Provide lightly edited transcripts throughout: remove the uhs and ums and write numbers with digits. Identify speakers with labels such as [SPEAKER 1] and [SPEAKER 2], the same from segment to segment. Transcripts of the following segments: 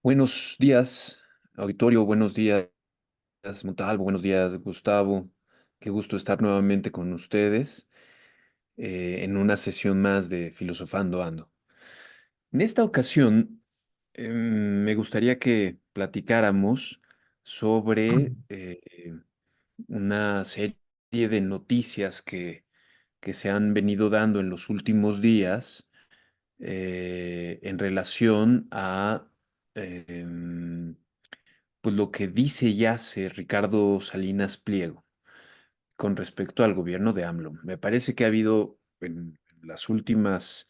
[SPEAKER 1] Buenos días, auditorio, buenos días, Montalvo, buenos días, Gustavo. Qué gusto estar nuevamente con ustedes en una sesión más de Filosofando Ando. En esta ocasión, me gustaría que platicáramos sobre una serie de noticias que se han venido dando en los últimos días en relación a em, pues lo que dice y hace Ricardo Salinas Pliego con respecto al gobierno de AMLO. Me parece que ha habido en las últimas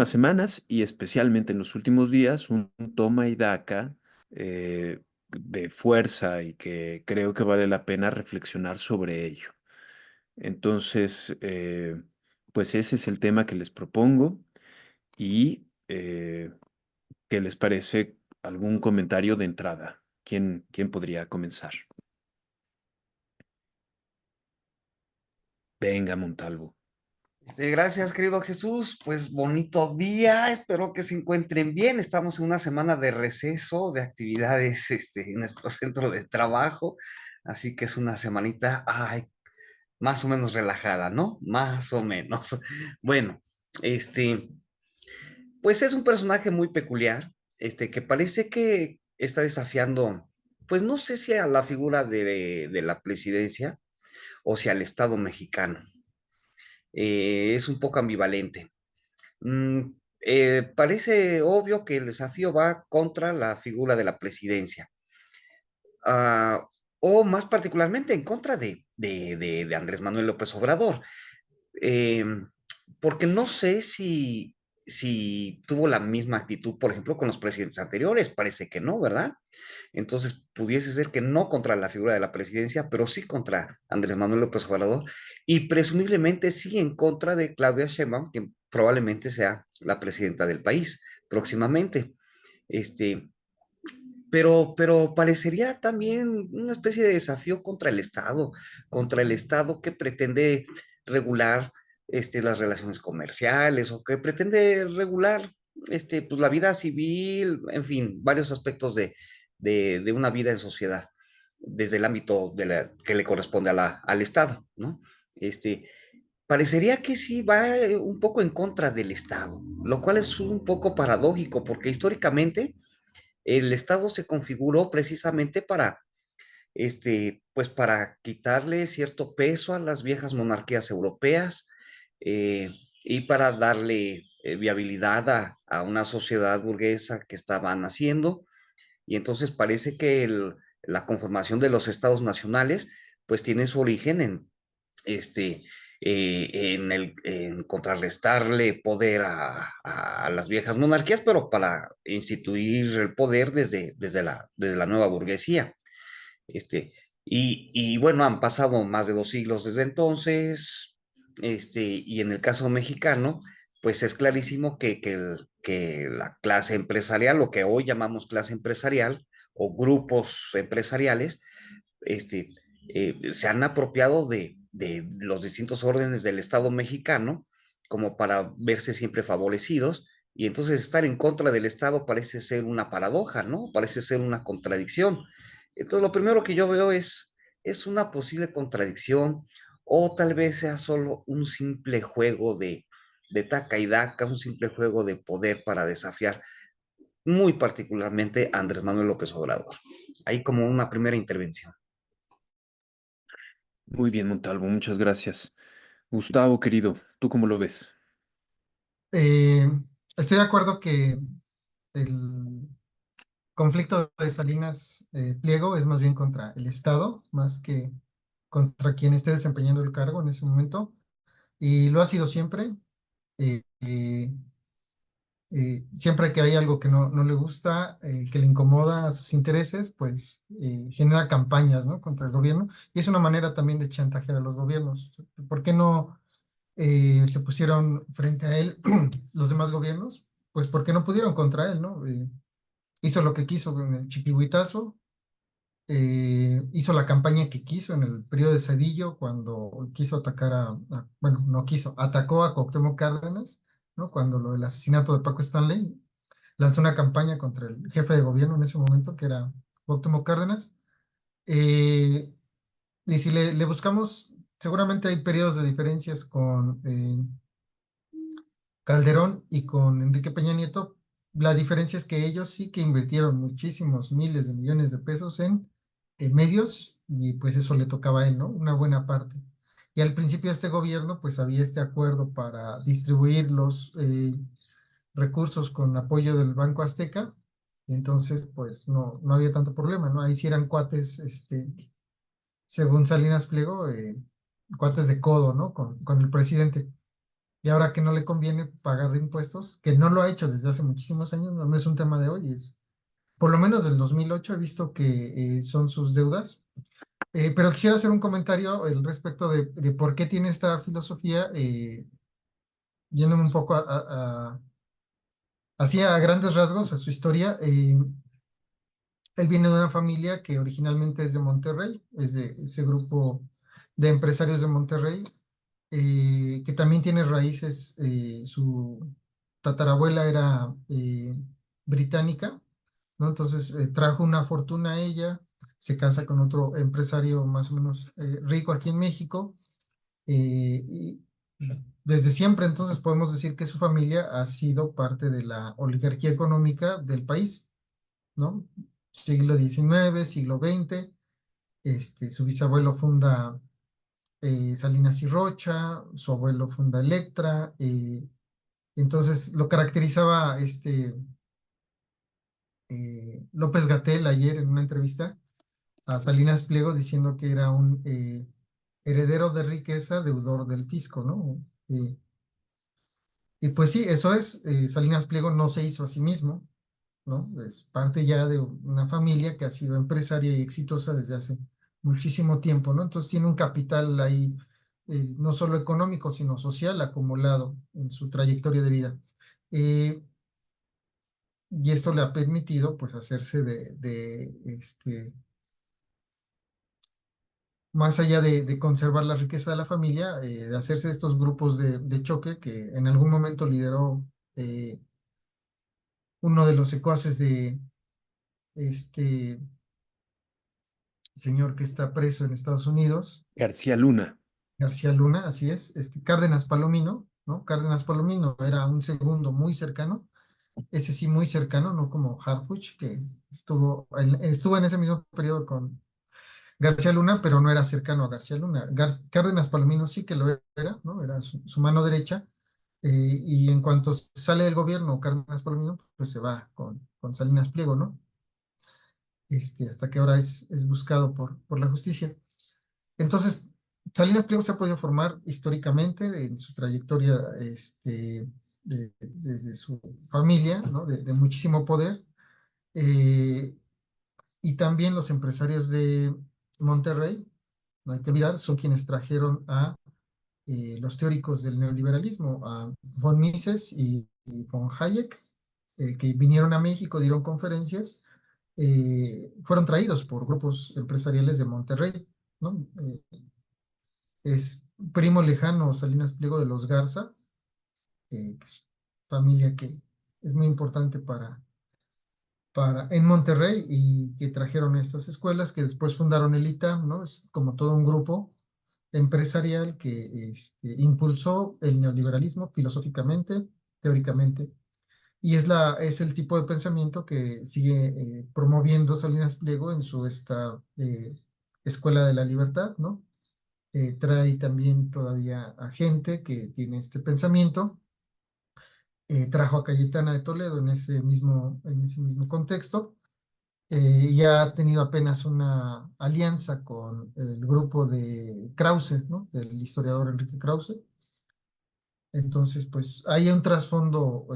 [SPEAKER 1] semanas y especialmente en los últimos días un toma y daca de fuerza y que creo que vale la pena reflexionar sobre ello. Entonces, pues ese es el tema que les propongo y ¿qué les parece algún comentario de entrada? ¿Quién podría comenzar? Venga, Montalvo.
[SPEAKER 2] Gracias, querido Jesús. Pues bonito día. Espero que se encuentren bien. Estamos en una semana de receso, de actividades, en nuestro centro de trabajo. Así que es una semanita, más o menos relajada, ¿no? Más o menos. Bueno, este, pues es un personaje muy peculiar, que parece que está desafiando, pues no sé si a la figura de la presidencia o si al Estado mexicano. Es un poco ambivalente. Parece obvio que el desafío va contra la figura de la presidencia, ah, o más particularmente en contra de Andrés Manuel López Obrador, em, porque no sé si tuvo la misma actitud, por ejemplo, con los presidentes anteriores, parece que no, ¿verdad? Entonces, pudiese ser que no contra la figura de la presidencia, pero sí contra Andrés Manuel López Obrador y presumiblemente sí en contra de Claudia Sheinbaum, que probablemente sea la presidenta del país próximamente. Este, pero parecería también una especie de desafío contra el Estado que pretende regular las relaciones comerciales o que pretende regular pues, la vida civil, en fin, varios aspectos de una vida en sociedad, desde el ámbito que le corresponde al Estado, ¿no? Este, Parecería que sí va un poco en contra del Estado, lo cual es un poco paradójico, porque históricamente el Estado se configuró precisamente pues para quitarle cierto peso a las viejas monarquías europeas eh, y para darle viabilidad a una sociedad burguesa que estaba naciendo. Y entonces parece que la conformación de los estados nacionales pues tiene su origen este, en contrarrestarle poder a las viejas monarquías, pero para instituir el poder desde la nueva burguesía. Este, y bueno, han pasado más de 2 siglos desde entonces, y en el caso mexicano, pues es clarísimo que la clase empresarial, lo que hoy llamamos clase empresarial o grupos empresariales, este, se han apropiado de los distintos órdenes del Estado mexicano como para verse siempre favorecidos. Y entonces estar en contra del Estado parece ser una paradoja, ¿no? Parece ser una contradicción. Entonces lo primero que yo veo es una posible contradicción o tal vez sea solo un simple juego de taca y daca, un simple juego de poder para desafiar muy particularmente a Andrés Manuel López Obrador. Ahí como una primera intervención.
[SPEAKER 1] Muy bien, Montalvo, muchas gracias. Gustavo, querido, ¿tú cómo lo ves?
[SPEAKER 3] Eh, Estoy de acuerdo que el conflicto de Salinas Pliego es más bien contra el Estado, más que contra quien esté desempeñando el cargo en ese momento, y lo ha sido siempre. Eh, eh, Siempre que hay algo que no le gusta, que le incomoda a sus intereses, pues genera campañas, ¿no?, contra el gobierno, y es una manera también de chantajear a los gobiernos. ¿Por qué no se pusieron frente a él los demás gobiernos? Pues porque no pudieron contra él, ¿no? Hizo lo que quiso con el chiquihuitazo, hizo la campaña que quiso en el periodo de Cedillo cuando quiso atacar bueno, no quiso, atacó a Cuauhtémoc Cárdenas, ¿no? Cuando lo del asesinato de Paco Stanley. lanzó una campaña contra el jefe de gobierno en ese momento, que era Cuauhtémoc Cárdenas. Eh, y si le buscamos, seguramente hay periodos de diferencias con Calderón y con Enrique Peña Nieto. La diferencia es que ellos sí que invirtieron muchísimos miles de millones de pesos en medios y pues eso le tocaba a él, ¿no? Una buena parte. Y al principio de este gobierno pues había este acuerdo para distribuir los recursos con apoyo del Banco Azteca, y entonces pues no había tanto problema, ¿no? Ahí sí eran cuates, según Salinas Pliego, cuates de codo, ¿no? Con el presidente. Y ahora que no le conviene pagar impuestos, que no lo ha hecho desde hace muchísimos años, no es un tema de hoy, es por lo menos del 2008 he visto que son sus deudas. Pero quisiera hacer un comentario al respecto de por qué tiene esta filosofía, yéndome un poco así a grandes rasgos a su historia. Él viene de una familia que originalmente es de Monterrey, es de ese grupo de empresarios de Monterrey, que también tiene raíces. Su tatarabuela era británica, ¿no? Entonces trajo una fortuna a ella, se casa con otro empresario más o menos rico aquí en México, y desde siempre entonces podemos decir que su familia ha sido parte de la oligarquía económica del país, ¿no? Siglo XIX, siglo XX. Su bisabuelo funda Salinas y Rocha, su abuelo funda Electra. Entonces lo caracterizaba López-Gatell ayer en una entrevista a Salinas Pliego diciendo que era un heredero de riqueza, deudor del fisco, ¿no? Y pues sí, eso es. Salinas Pliego no se hizo a sí mismo, ¿no? Es parte ya de una familia que ha sido empresaria y exitosa desde hace muchísimo tiempo, ¿no? Entonces tiene un capital ahí, no solo económico, sino social acumulado en su trayectoria de vida. Eh, y esto le ha permitido, pues, hacerse más allá de conservar la riqueza de la familia, de hacerse estos grupos de choque que en algún momento lideró eh, uno de los secuaces de este señor que está preso en Estados Unidos,
[SPEAKER 1] García Luna.
[SPEAKER 3] García Luna, así es, Cárdenas Palomino, ¿no? Cárdenas Palomino era un segundo muy cercano, ese sí muy cercano, no como Harfuch, que estuvo en ese mismo periodo con García Luna, pero no era cercano a García Luna. Cárdenas Palomino sí que lo era, ¿no? Era su mano derecha, y en cuanto sale del gobierno Cárdenas Palomino, pues se va con Salinas Pliego, ¿no? Hasta que ahora es buscado por la justicia. Entonces, Salinas Pliego se ha podido formar históricamente en su trayectoria, desde su familia, ¿no? De muchísimo poder. eh, y también los empresarios de Monterrey, no hay que olvidar, son quienes trajeron a los teóricos del neoliberalismo, a von Mises y von Hayek, que vinieron a México, dieron conferencias, fueron traídos por grupos empresariales de Monterrey, ¿no? Es primo lejano Salinas Pliego de los Garza, que es familia que es muy importante en Monterrey y que trajeron estas escuelas que después fundaron el ITAM, ¿no? Es como todo un grupo empresarial que impulsó el neoliberalismo filosóficamente, teóricamente, y es el tipo de pensamiento que sigue promoviendo Salinas Pliego en esta Escuela de la Libertad, ¿no? Trae también todavía a gente que tiene este pensamiento. Trajo a Cayetana de Toledo en ese mismo contexto, y ha tenido apenas una alianza con el grupo de Krause, ¿no? Del historiador Enrique Krause. Entonces, pues hay un trasfondo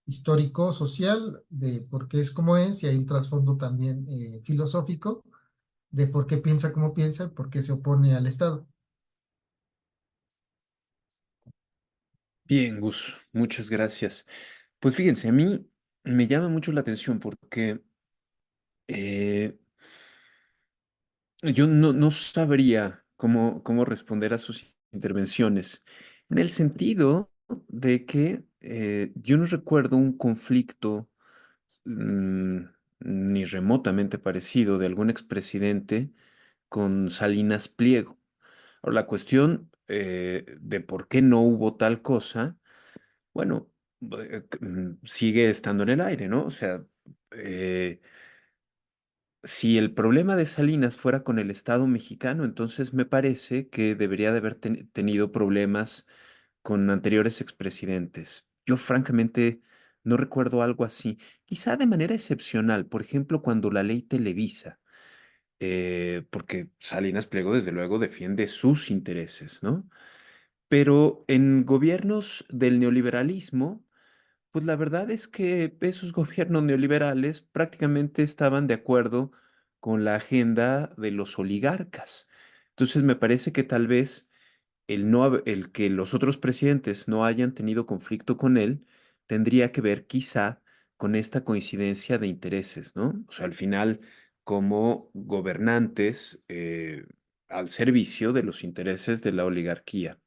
[SPEAKER 3] histórico, social, de por qué es como es, y hay un trasfondo también filosófico de por qué piensa como piensa y por qué se opone al Estado.
[SPEAKER 1] Bien, Gus, muchas gracias. Pues fíjense, a mí me llama mucho la atención porque eh, yo no sabría cómo responder a sus intervenciones, en el sentido de que yo no recuerdo un conflicto mm, ni remotamente parecido de algún expresidente con Salinas Pliego. Ahora, la cuestión de por qué no hubo tal cosa, bueno, sigue estando en el aire, ¿no? O sea, eh, si el problema de Salinas fuera con el Estado mexicano, entonces me parece que debería de haber tenido problemas con anteriores expresidentes. Yo francamente no recuerdo algo así. Quizá de manera excepcional, por ejemplo, cuando la ley Televisa, porque Salinas Pliego desde luego defiende sus intereses, ¿no? Pero en gobiernos del neoliberalismo, pues la verdad es que esos gobiernos neoliberales prácticamente estaban de acuerdo con la agenda de los oligarcas. Entonces me parece que tal vez el que los otros presidentes no hayan tenido conflicto con él tendría que ver quizá con esta coincidencia de intereses, ¿no? O sea, al final, como gobernantes al servicio de los intereses de la oligarquía.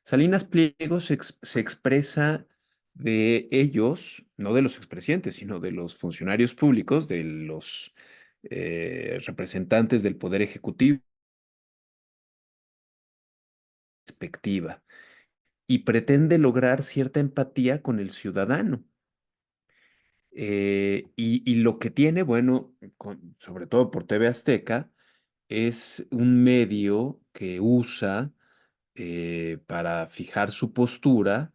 [SPEAKER 1] Salinas Pliego se expresa de ellos, no de los expresidentes, sino de los funcionarios públicos, de los representantes del Poder Ejecutivo, perspectiva, y pretende lograr cierta empatía con el ciudadano. Y lo que tiene, bueno, sobre todo por TV Azteca, es un medio que usa para fijar su postura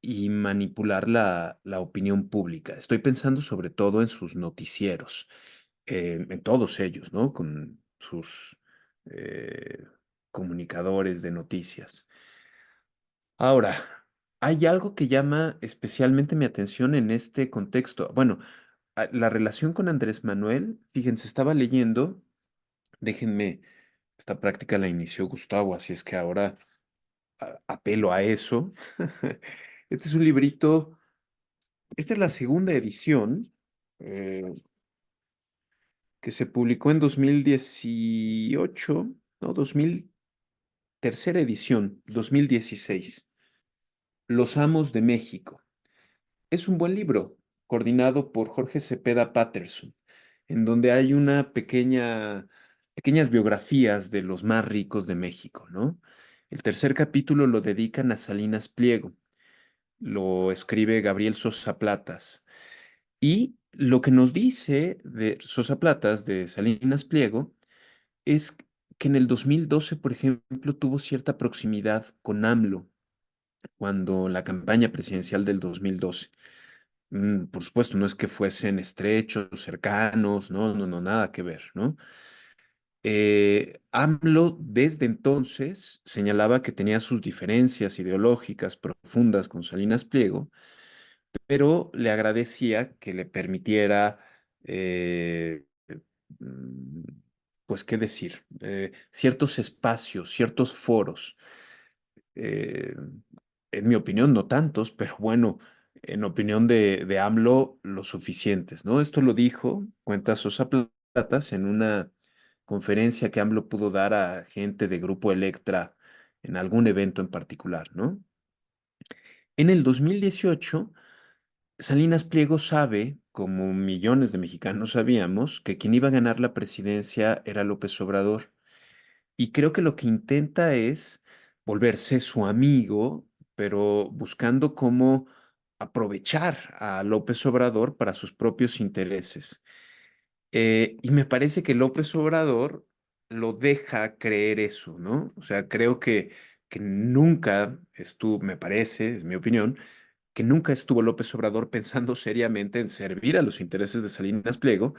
[SPEAKER 1] y manipular la opinión pública. Estoy pensando sobre todo en sus noticieros, en todos ellos, ¿no? Con sus eh, comunicadores de noticias. Ahora, hay algo que llama especialmente mi atención en este contexto. Bueno, la relación con Andrés Manuel, fíjense, estaba leyendo, déjenme, esta práctica la inició Gustavo, así es que ahora apelo a eso. Este es un librito. Esta es la segunda edición eh, que se publicó en 2018, no, 2000, tercera edición, 2016. Los Amos de México. Es un buen libro, coordinado por Jorge Cepeda Patterson, en donde hay pequeñas biografías de los más ricos de México, ¿no? El tercer capítulo lo dedican a Salinas Pliego, lo escribe Gabriel Sosa Platas. Y lo que nos dice de Sosa Platas, de Salinas Pliego, es que en el 2012, por ejemplo, tuvo cierta proximidad con AMLO, cuando la campaña presidencial del 2012. Por supuesto, no es que fuesen estrechos, cercanos, no, no, no, nada que ver, ¿no? AMLO desde entonces señalaba que tenía sus diferencias ideológicas profundas con Salinas Pliego, pero le agradecía que le permitiera, mm, pues, ¿qué decir? Ciertos espacios, ciertos foros. eh, en mi opinión, no tantos, pero bueno, en opinión de AMLO, lo suficientes, ¿no? Esto lo dijo, cuenta Sosa Platas, en una conferencia que AMLO pudo dar a gente de Grupo Electra en algún evento en particular, ¿no? En el 2018 Salinas Pliego sabe, como millones de mexicanos sabíamos, que quien iba a ganar la presidencia era López Obrador. Y creo que lo que intenta es volverse su amigo, pero buscando cómo aprovechar a López Obrador para sus propios intereses. Y me parece que López Obrador lo deja creer eso, ¿no? O sea, creo que nunca estuvo, me parece, es mi opinión, que nunca estuvo López Obrador pensando seriamente en servir a los intereses de Salinas Pliego,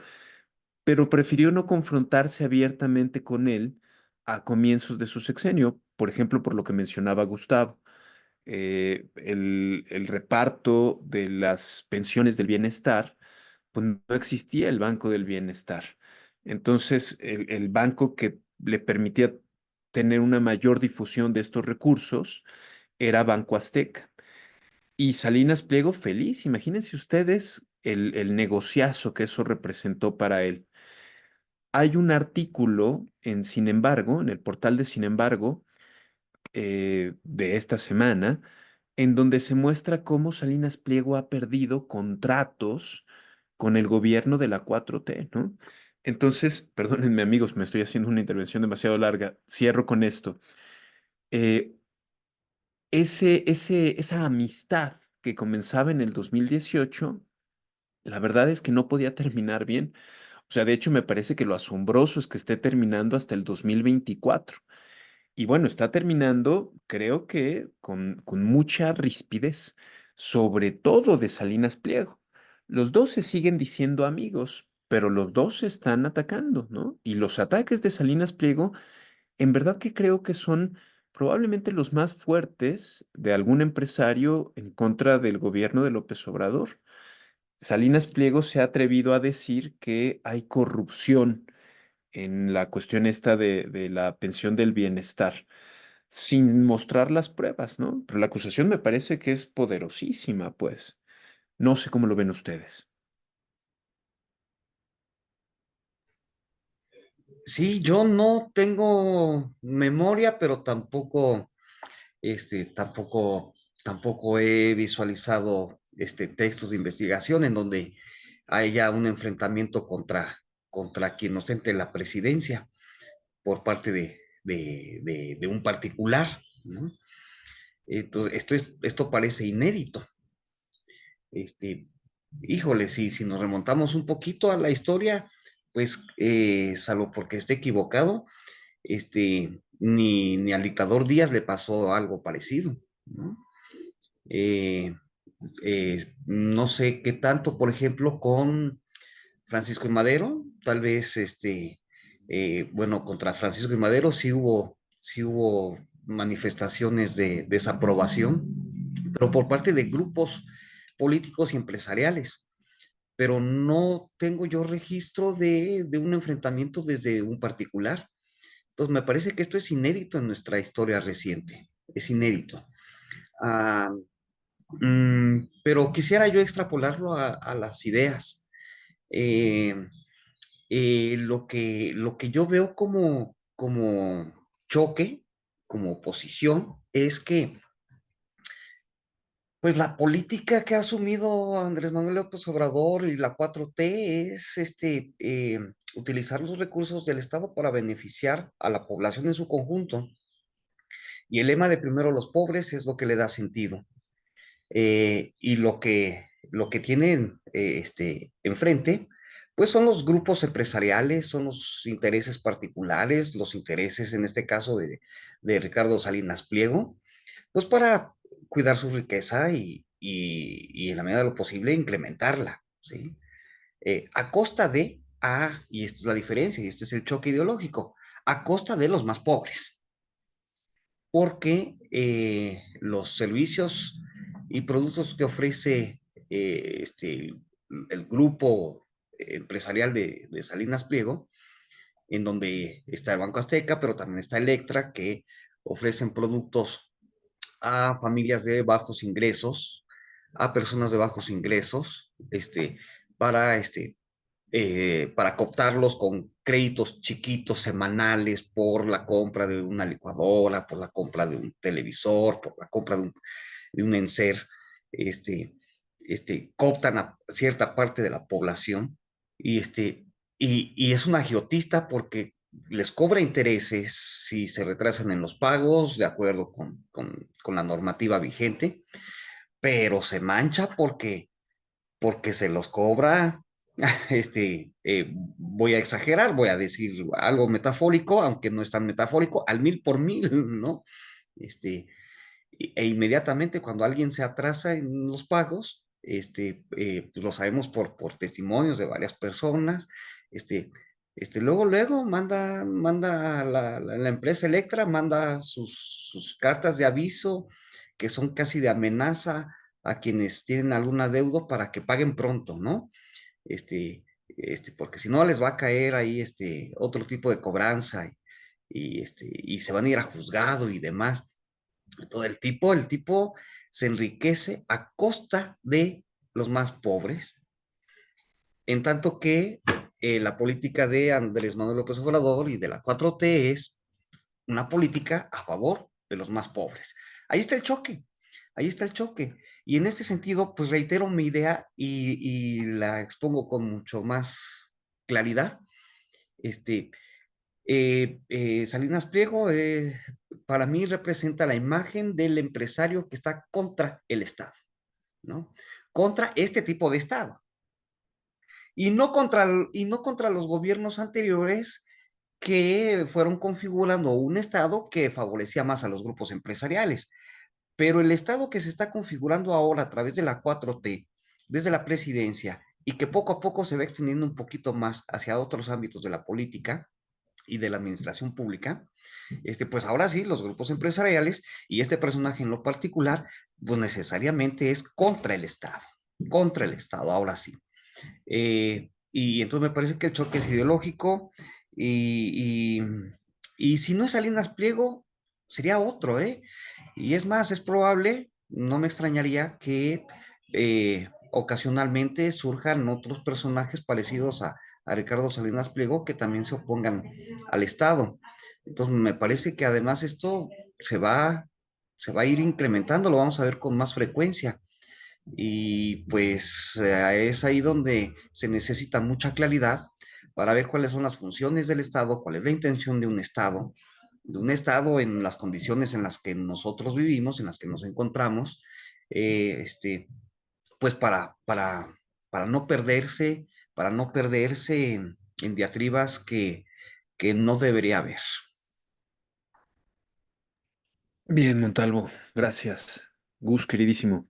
[SPEAKER 1] pero prefirió no confrontarse abiertamente con él a comienzos de su sexenio, por ejemplo, por lo que mencionaba Gustavo, el reparto de las pensiones del bienestar, pues no existía el Banco del Bienestar. Entonces, el banco que le permitía tener una mayor difusión de estos recursos era Banco Azteca. Y Salinas Pliego feliz, imagínense ustedes el negociazo que eso representó para él. Hay un artículo en Sin embargo, en el portal de Sin embargo, de esta semana, en donde se muestra cómo Salinas Pliego ha perdido contratos con el gobierno de la 4T, ¿no? Entonces, perdónenme amigos, me estoy haciendo una intervención demasiado larga. Cierro con esto. Eh, esa amistad que comenzaba en el 2018, la verdad es que no podía terminar bien. O sea, de hecho, me parece que lo asombroso es que esté terminando hasta el 2024. Y bueno, está terminando, creo que con mucha rispidez, sobre todo de Salinas Pliego. Los dos se siguen diciendo amigos, pero los dos se están atacando, ¿no? Y los ataques de Salinas Pliego, en verdad que creo que son probablemente los más fuertes de algún empresario en contra del gobierno de López Obrador. Salinas Pliego se ha atrevido a decir que hay corrupción en la cuestión esta de la pensión del bienestar sin mostrar las pruebas, ¿no? Pero la acusación me parece que es poderosísima, pues. No sé cómo lo ven ustedes.
[SPEAKER 2] Sí, yo no tengo memoria, pero tampoco, tampoco he visualizado textos de investigación en donde haya un enfrentamiento contra quien ostente la presidencia por parte de un particular, ¿no? Entonces, esto parece inédito. Este, híjole, si nos remontamos un poquito a la historia, pues, salvo porque esté equivocado, ni al dictador Díaz le pasó algo parecido, ¿no? Eh, no sé qué tanto, por ejemplo, con Francisco y Madero, tal vez, bueno, contra Francisco y Madero sí hubo manifestaciones de desaprobación, pero por parte de grupos políticos y empresariales, pero no tengo yo registro de un enfrentamiento desde un particular. Entonces, me parece que esto es inédito en nuestra historia reciente, es inédito. Ah, pero quisiera yo extrapolarlo a las ideas. Eh, lo que yo veo como choque, como oposición, es que pues la política que ha asumido Andrés Manuel López Obrador y la 4T es utilizar los recursos del Estado para beneficiar a la población en su conjunto. Y el lema de primero los pobres es lo que le da sentido. Y lo que tienen enfrente, pues son los grupos empresariales, son los intereses particulares, los intereses en este caso de Ricardo Salinas Pliego, pues para cuidar su riqueza y en la medida de lo posible incrementarla, ¿sí? A costa y esta es la diferencia, y este es el choque ideológico, a costa de los más pobres, porque los servicios y productos que ofrece el grupo empresarial de Salinas Pliego, en donde está el Banco Azteca, pero también está Electra, que ofrecen productos a familias de bajos ingresos, a personas de bajos ingresos, para para cooptarlos con créditos chiquitos semanales por la compra de una licuadora, por la compra de un televisor, por la compra de un enser, este, cooptan a cierta parte de la población y, y es un agiotista porque les cobra intereses si se retrasan en los pagos, de acuerdo con la normativa vigente, pero se mancha porque se los cobra, voy a exagerar, voy a decir algo metafórico, aunque no es tan metafórico, al mil por mil, ¿no? Este, e inmediatamente cuando alguien se atrasa en los pagos, pues lo sabemos por testimonios de varias personas, luego manda la empresa Electra, manda sus cartas de aviso, que son casi de amenaza a quienes tienen alguna deuda para que paguen pronto, ¿no? Porque si no les va a caer ahí otro tipo de cobranza y se van a ir a juzgado y demás. Todo el tipo se enriquece a costa de los más pobres, en tanto que la política de Andrés Manuel López Obrador y de la 4T es una política a favor de los más pobres. Ahí está el choque. Ahí está el choque. Y en este sentido, pues reitero mi idea y la expongo con mucho más claridad. Este, Salinas Pliego para mí representa la imagen del empresario que está contra el Estado, ¿no? Contra este tipo de Estado. Y no contra los gobiernos anteriores que fueron configurando un Estado que favorecía más a los grupos empresariales. Pero el Estado que se está configurando ahora a través de la 4T, desde la presidencia, y que poco a poco se va extendiendo un poquito más hacia otros ámbitos de la política y de la administración pública, pues ahora sí, los grupos empresariales y este personaje en lo particular, pues necesariamente es contra el Estado, ahora sí. Y entonces me parece que el choque es ideológico y, y, y si no es Salinas Pliego, sería otro, ¿eh? Y es más, es probable, no me extrañaría que ocasionalmente surjan otros personajes parecidos a Ricardo Salinas Pliego que también se opongan al Estado. Entonces me parece que además esto se va a ir incrementando, lo vamos a ver con más frecuencia. Y pues es ahí donde se necesita mucha claridad para ver cuáles son las funciones del Estado, cuál es la intención de un Estado en las condiciones en las que nosotros vivimos, en las que nos encontramos, eh, este, pues para no perderse en diatribas que no debería haber.
[SPEAKER 1] Bien, Montalvo, gracias. Gus, queridísimo.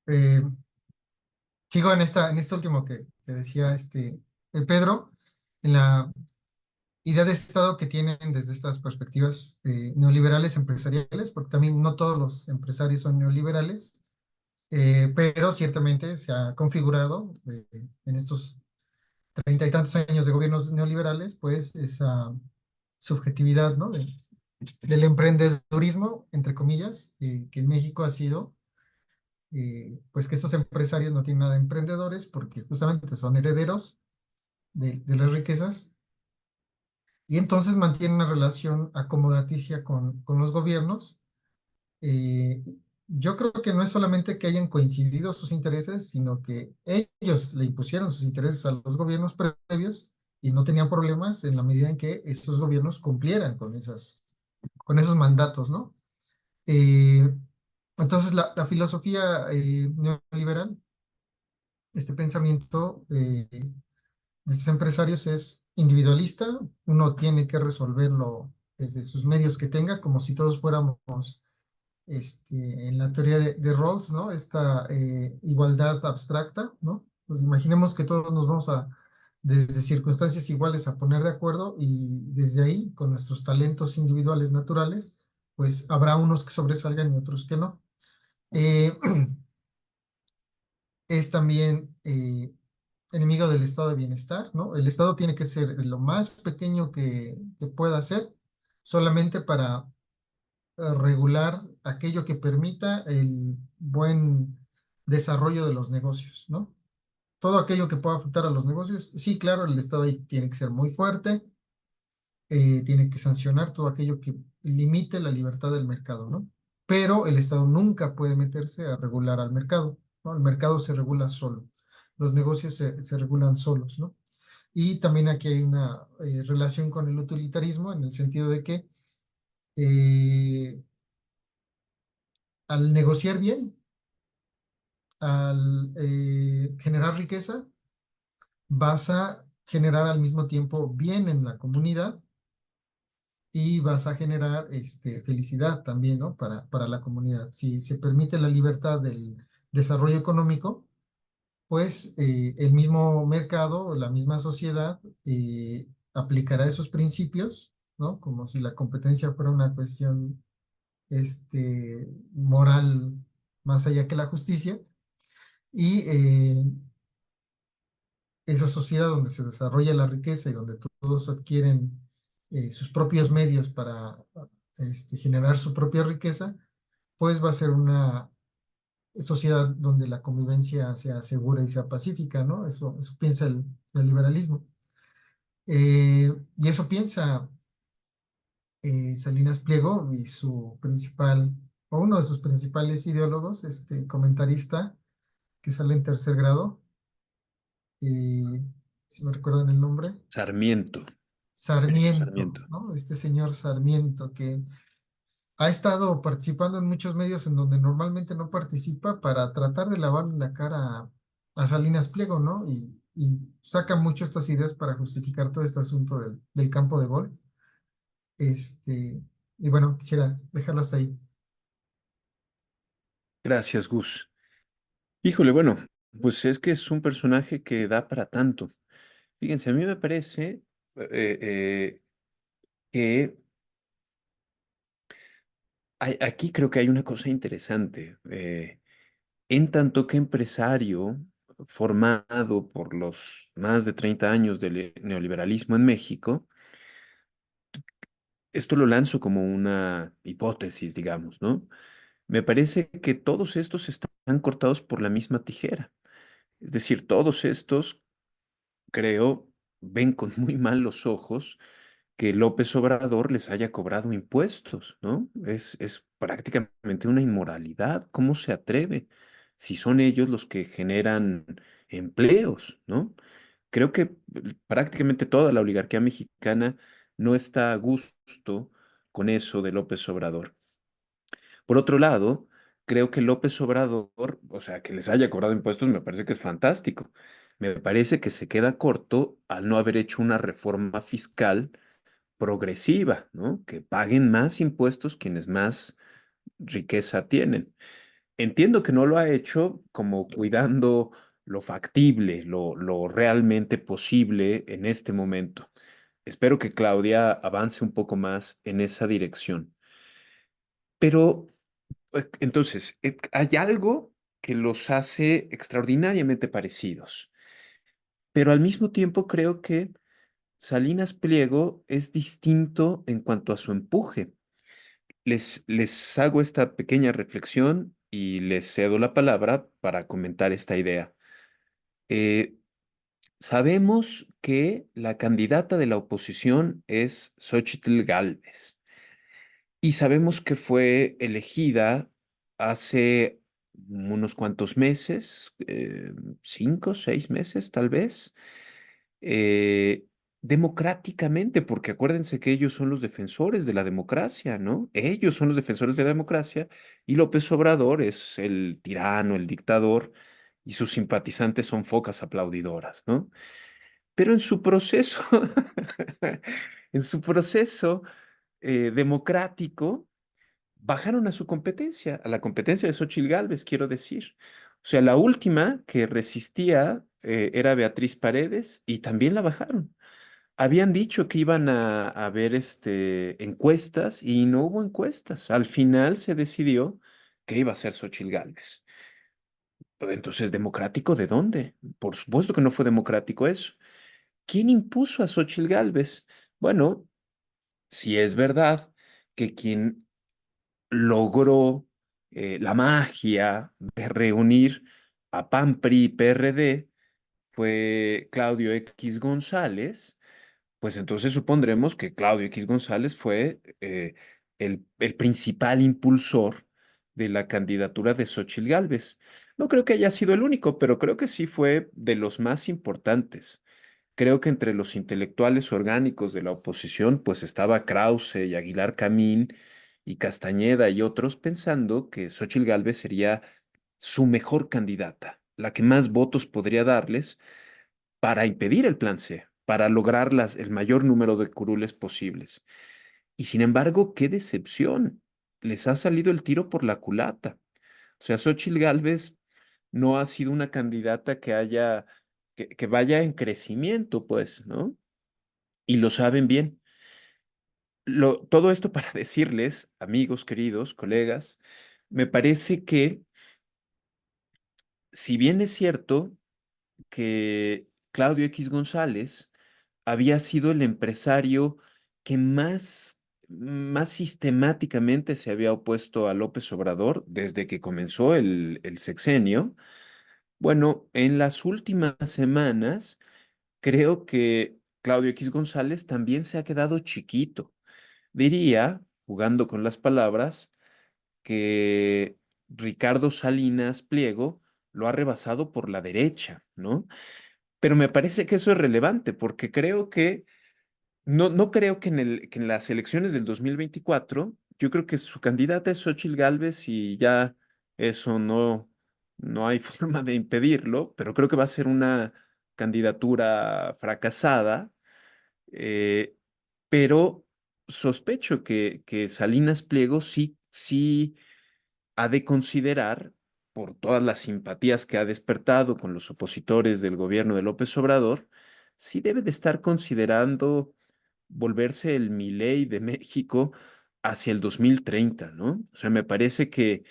[SPEAKER 3] Eh, Sigo en este último que decía Pedro, en la idea de Estado que tienen desde estas perspectivas neoliberales empresariales, porque también no todos los empresarios son neoliberales, pero ciertamente se ha configurado en estos 30 y tantos años de gobiernos neoliberales, pues esa subjetividad, ¿no? Del emprendedurismo, entre comillas, que en México ha sido, pues que estos empresarios no tienen nada de emprendedores porque justamente son herederos de las riquezas y entonces mantienen una relación acomodaticia con los gobiernos. Eh, yo creo que no es solamente que hayan coincidido sus intereses, sino que ellos le impusieron sus intereses a los gobiernos previos y no tenían problemas en la medida en que esos gobiernos cumplieran con esos mandatos, ¿no? Eh, entonces, la filosofía neoliberal, este pensamiento de los empresarios es individualista, uno tiene que resolverlo desde sus medios que tenga, como si todos fuéramos en la teoría de Rawls, ¿no? Esta igualdad abstracta, ¿no? Pues imaginemos que todos nos vamos desde circunstancias iguales a poner de acuerdo y desde ahí, con nuestros talentos individuales naturales, pues habrá unos que sobresalgan y otros que no. Eh, es también enemigo del estado de bienestar, ¿no? El estado tiene que ser lo más pequeño que pueda ser, solamente para regular aquello que permita el buen desarrollo de los negocios, ¿no? Todo aquello que pueda afectar a los negocios, sí, claro, el Estado ahí tiene que ser muy fuerte, tiene que sancionar todo aquello que limite la libertad del mercado, ¿no? Pero el Estado nunca puede meterse a regular al mercado, ¿no? El mercado se regula solo, los negocios se regulan solos, ¿no? Y también aquí hay una relación con el utilitarismo en el sentido de que eh, al negociar bien, al generar riqueza, vas a generar al mismo tiempo bien en la comunidad y vas a generar felicidad también, ¿no? Para la comunidad. Si se permite la libertad del desarrollo económico, pues el mismo mercado, la misma sociedad aplicará esos principios, ¿no? Como si la competencia fuera una cuestión moral más allá que la justicia. Y esa sociedad donde se desarrolla la riqueza y donde todos adquieren sus propios medios para generar su propia riqueza, pues va a ser una sociedad donde la convivencia sea segura y sea pacífica, ¿no? Eso piensa el liberalismo. Y eso piensa Salinas Pliego y su principal, o uno de sus principales ideólogos, comentarista que sale en tercer grado, eh, si me recuerdan el nombre,
[SPEAKER 1] Sarmiento, Ernesto
[SPEAKER 3] Sarmiento,
[SPEAKER 1] Sarmiento.
[SPEAKER 3] ¿no? Este señor Sarmiento que ha estado participando en muchos medios en donde normalmente no participa para tratar de lavarle la cara a Salinas Pliego, ¿no? Y saca mucho estas ideas para justificar todo este asunto del campo de golf. Y bueno, quisiera dejarlo hasta ahí.
[SPEAKER 1] Gracias, Gus. Híjole, bueno, pues es que es un personaje que da para tanto. Fíjense, a mí me parece que aquí creo que hay una cosa interesante. En tanto que empresario formado por los más de 30 años del neoliberalismo en México, esto lo lanzo como una hipótesis, digamos, ¿no? Me parece que todos estos están cortados por la misma tijera. Es decir, todos estos, creo, ven con muy malos ojos que López Obrador les haya cobrado impuestos, ¿no? Es prácticamente una inmoralidad. ¿Cómo se atreve? Si son ellos los que generan empleos, ¿no? Creo que prácticamente toda la oligarquía mexicana no está a gusto con eso de López Obrador. Por otro lado, creo que López Obrador, o sea, que les haya cobrado impuestos, me parece que es fantástico. Me parece que se queda corto al no haber hecho una reforma fiscal progresiva, ¿no? Que paguen más impuestos quienes más riqueza tienen. Entiendo que no lo ha hecho como cuidando lo factible, lo realmente posible en este momento. Espero que Claudia avance un poco más en esa dirección. Pero entonces, hay algo que los hace extraordinariamente parecidos, pero al mismo tiempo creo que Salinas Pliego es distinto en cuanto a su empuje. Les hago esta pequeña reflexión y les cedo la palabra para comentar esta idea. Eh, Sabemos que la candidata de la oposición es Xóchitl Gálvez y sabemos que fue elegida hace unos cuantos meses, 5, 6 meses tal vez, eh, democráticamente, porque acuérdense que ellos son los defensores de la democracia, ¿no? Ellos son los defensores de la democracia y López Obrador es el tirano, el dictador, y sus simpatizantes son focas aplaudidoras, ¿no? Pero en su proceso, en su proceso democrático, bajaron a su competencia, a la competencia de Xóchitl Gálvez, quiero decir. O sea, la última que resistía era Beatriz Paredes y también la bajaron. Habían dicho que iban a ver encuestas y no hubo encuestas. Al final se decidió que iba a ser Xóchitl Gálvez. Pero entonces, ¿democrático de dónde? Por supuesto que no fue democrático eso. ¿Quién impuso a Xóchitl Gálvez? Bueno, si es verdad que quien logró la magia de reunir a PAN, PRI y PRD fue Claudio X González, pues entonces supondremos que Claudio X González fue el principal impulsor de la candidatura de Xóchitl Gálvez. No creo que haya sido el único, pero creo que sí fue de los más importantes. Creo que entre los intelectuales orgánicos de la oposición, pues estaba Krause y Aguilar Camín y Castañeda y otros pensando que Xóchitl Gálvez sería su mejor candidata, la que más votos podría darles para impedir el plan C, para lograr el mayor número de curules posibles. Y sin embargo, qué decepción. Les ha salido el tiro por la culata. O sea, Xóchitl Gálvez no ha sido una candidata que vaya en crecimiento, pues, ¿no? Y lo saben bien. Todo esto para decirles, amigos queridos, colegas, me parece que si bien es cierto que Claudio X González había sido el empresario que más sistemáticamente se había opuesto a López Obrador desde que comenzó el sexenio, bueno, en las últimas semanas creo que Claudio X González también se ha quedado chiquito. diría, jugando con las palabras, que Ricardo Salinas Pliego lo ha rebasado por la derecha, ¿no? Pero me parece que eso es relevante porque creo que no creo que en las elecciones del 2024, yo creo que su candidata es Xóchitl Gálvez y ya eso no hay forma de impedirlo, pero creo que va a ser una candidatura fracasada, eh, pero sospecho que Salinas Pliego sí ha de considerar, por todas las simpatías que ha despertado con los opositores del gobierno de López Obrador, sí debe de estar considerando volverse el Milei de México hacia el 2030, ¿no? O sea, me parece que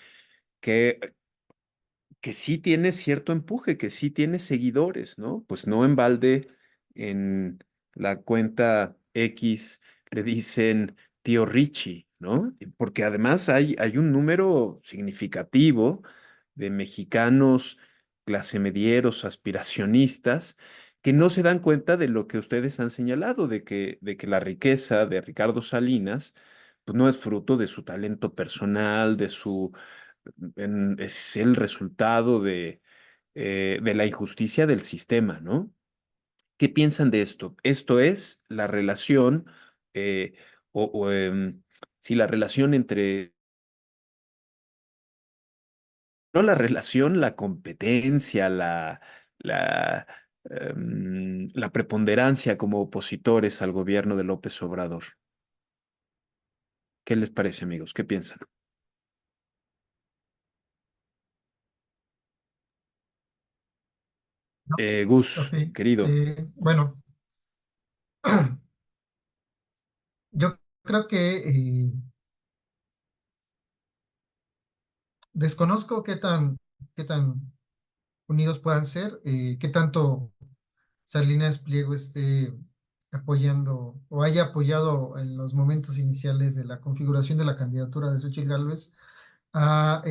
[SPEAKER 1] que sí tiene cierto empuje, que sí tiene seguidores, ¿no? Pues no en balde en la cuenta X le dicen tío Richie, ¿no? Porque además hay un número significativo de mexicanos clase medieros, aspiracionistas, que no se dan cuenta de lo que ustedes han señalado, de que la riqueza de Ricardo Salinas, pues no es fruto de su talento personal, es el resultado de la injusticia del sistema, ¿no? ¿Qué piensan de esto? Esto es la relación, eh, sí, la relación entre, no la relación, la competencia, la preponderancia como opositores al gobierno de López Obrador. ¿Qué les parece, amigos? ¿Qué piensan?
[SPEAKER 3] ¿No? Ok.
[SPEAKER 1] Gus, querido.
[SPEAKER 3] Bueno, yo creo que desconozco qué tan unidos puedan ser, qué tanto Salinas Pliego esté apoyando o haya apoyado en los momentos iniciales de la configuración de la candidatura de Xochitl Gálvez a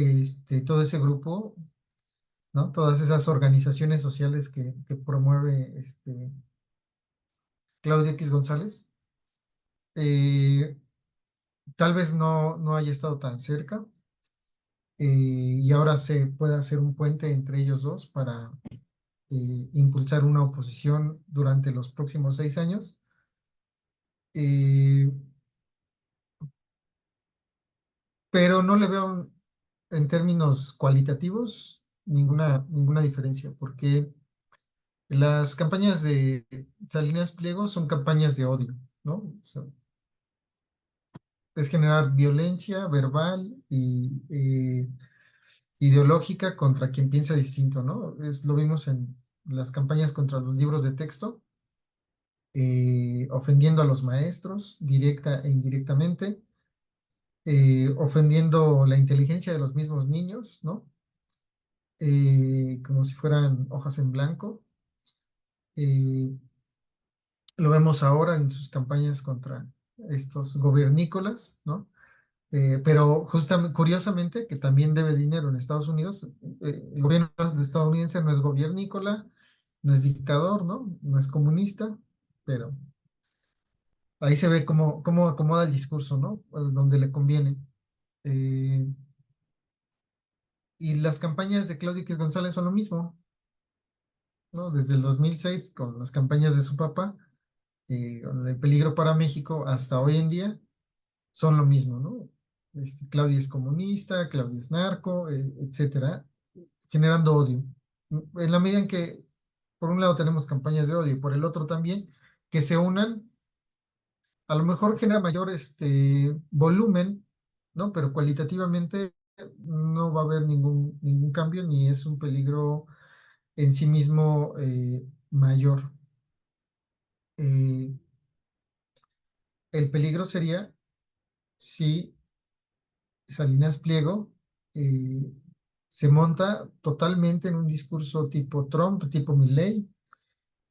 [SPEAKER 3] todo ese grupo, ¿no? Todas esas organizaciones sociales que promueve Claudio X González. Eh, Tal vez no haya estado tan cerca, y ahora se puede hacer un puente entre ellos dos para impulsar una oposición durante los próximos 6 años. Eh, pero no le veo en términos cualitativos ninguna diferencia, porque las campañas de Salinas Pliego son campañas de odio, ¿no? O sea, es generar violencia verbal y ideológica contra quien piensa distinto, ¿no? Lo vimos en las campañas contra los libros de texto, ofendiendo a los maestros directa e indirectamente, ofendiendo la inteligencia de los mismos niños, ¿no? Como si fueran hojas en blanco. Eh, lo vemos ahora en sus campañas contra estos gobernícolas, ¿no? Pero justamente, curiosamente, que también debe dinero en Estados Unidos, el gobierno estadounidense no es gobiernícola, no es dictador, ¿no? No es comunista, pero ahí se ve cómo acomoda el discurso, ¿no? Donde le conviene. Eh, y las campañas de Claudio X González son lo mismo, ¿no? Desde el 2006, con las campañas de su papá, con el peligro para México, hasta hoy en día, son lo mismo, ¿no? Claudia es comunista, Claudia es narco, etcétera, generando odio. En la medida en que, por un lado, tenemos campañas de odio y por el otro también, que se unan, a lo mejor genera mayor volumen, ¿no? Pero cualitativamente no va a haber ningún cambio ni es un peligro en sí mismo mayor. Eh, el peligro sería si Salinas Pliego eh, se monta totalmente en un discurso tipo Trump, tipo Milley,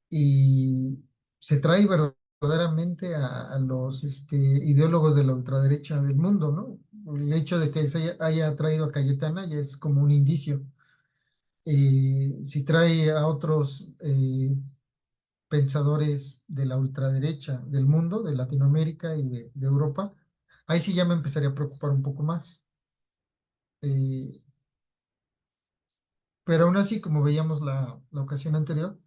[SPEAKER 3] y se trae verdaderamente a los ideólogos de la ultraderecha del mundo, ¿no? El hecho de que se haya traído a Cayetana ya es como un indicio. Si trae a otros pensadores de la ultraderecha del mundo, de Latinoamérica y de Europa, ahí sí ya me empezaría a preocupar un poco más. Eh, pero aún así, como veíamos la ocasión anterior,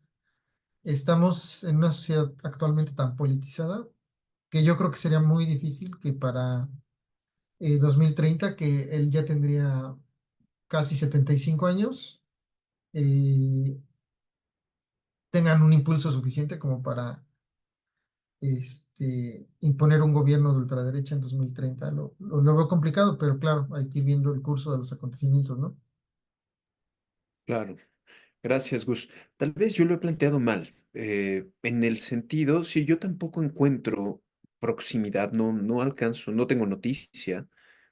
[SPEAKER 3] estamos en una sociedad actualmente tan politizada que yo creo que sería muy difícil que para 2030, que él ya tendría casi 75 años, eh, tengan un impulso suficiente como para imponer un gobierno de ultraderecha en 2030. Lo veo complicado, pero claro, hay que ir viendo el curso de los acontecimientos, ¿no?
[SPEAKER 1] Claro. Gracias, Gus. Tal vez yo lo he planteado mal, en el sentido, si yo tampoco encuentro proximidad, no alcanzo, no tengo noticia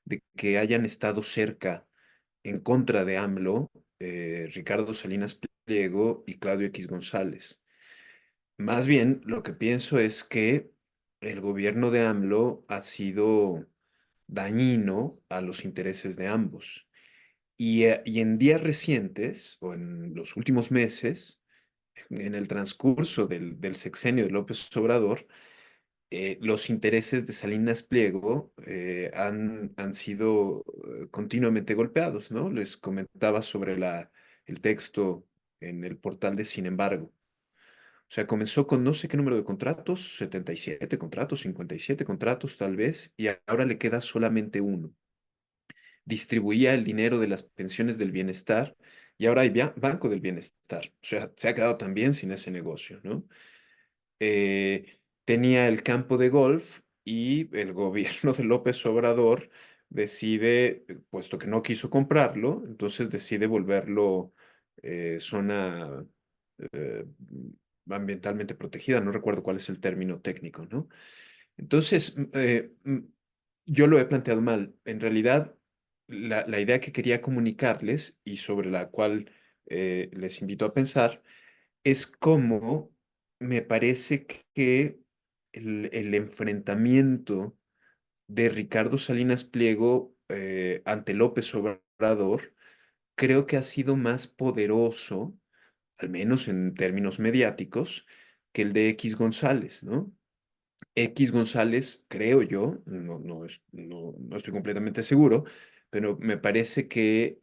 [SPEAKER 1] de que hayan estado cerca en contra de AMLO, Ricardo Salinas Pliego y Claudio X González. Más bien, lo que pienso es que el gobierno de AMLO ha sido dañino a los intereses de ambos. Y en días recientes, o en los últimos meses, en el transcurso del sexenio de López Obrador, los intereses de Salinas Pliego han sido continuamente golpeados, ¿no? Les comentaba sobre el texto en el portal de Sin embargo. O sea, comenzó con no sé qué número de contratos, 77 contratos, 57 contratos tal vez, y ahora le queda solamente uno. Distribuía el dinero de las pensiones del bienestar y ahora hay Banco del Bienestar. O sea, se ha quedado también sin ese negocio, ¿no? Tenía el campo de golf y el gobierno de López Obrador decide, puesto que no quiso comprarlo, entonces decide volverlo zona eh, ambientalmente protegida, no recuerdo cuál es el término técnico, ¿no? Entonces, yo lo he planteado mal. En realidad, la idea que quería comunicarles y sobre la cual les invito a pensar es cómo me parece que el enfrentamiento de Ricardo Salinas Pliego ante López Obrador creo que ha sido más poderoso, al menos en términos mediáticos, que el de X González, ¿no? X González, creo yo, no estoy completamente seguro, pero me parece que